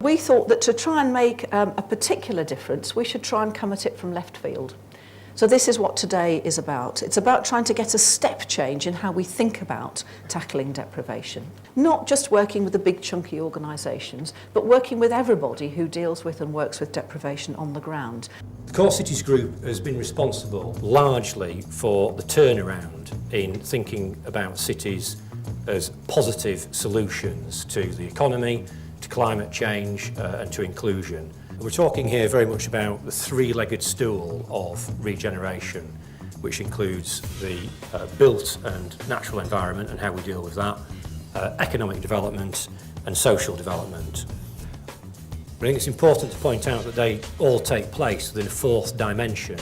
We thought that to try and make a particular difference, we should try and come at it from left field. So this is what today is about. It's about trying to get a step change in how we think about tackling deprivation. Not just working with the big chunky organisations, but working with everybody who deals with and works with deprivation on the ground. The Core Cities Group has been responsible largely for the turnaround in thinking about cities as positive solutions to the economy, to climate change and to inclusion. We're talking here very much about the three-legged stool of regeneration, which includes the built and natural environment and how we deal with that, economic development and social development. I think it's important to point out that they all take place within a fourth dimension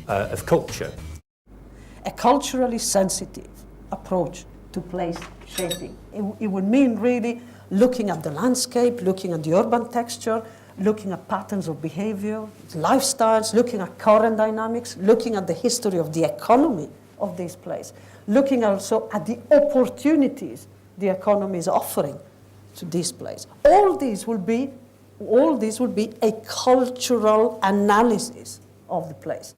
of culture. A culturally sensitive approach to place shaping. It would mean really looking at the landscape, looking at the urban texture, looking at patterns of behavior, lifestyles, looking at current dynamics, looking at the history of the economy of this place, looking also at the opportunities the economy is offering to this place. All these will be a cultural analysis of the place.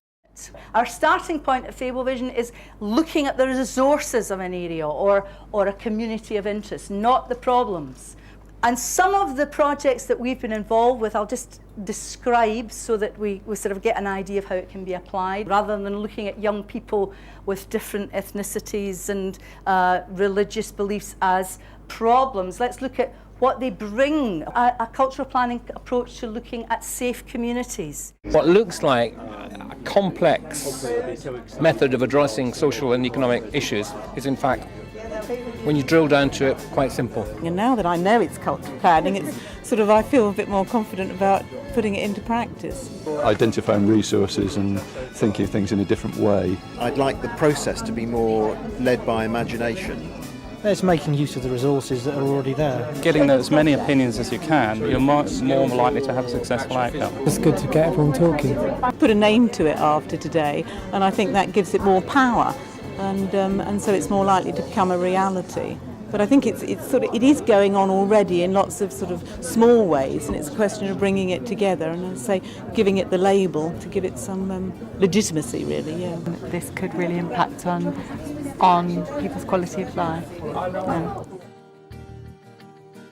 Our starting point at Fable Vision is looking at the resources of an area or a community of interest, not the problems. And some of the projects that we've been involved with, I'll just describe so that we sort of get an idea of how it can be applied, rather than looking at young people with different ethnicities and religious beliefs as problems. Let's look at what they bring, a cultural planning approach to looking at safe communities. What looks like a complex method of addressing social and economic issues is in fact, when you drill down to it, quite simple. And now that I know it's cultural planning, it's sort of, I feel a bit more confident about putting it into practice. Identifying resources and thinking of things in a different way. I'd like the process to be more led by imagination. It's making use of the resources that are already there. Getting as many opinions as you can, you're much more likely to have a successful outcome. It's good to get everyone talking. Put a name to it after today, and I think that gives it more power, and so it's more likely to become a reality. But I think it is going on already in lots of sort of small ways, and it's a question of bringing it together and, as I say, giving it the label to give it some legitimacy, really. Yeah. This could really impact on people's quality of life. Yeah.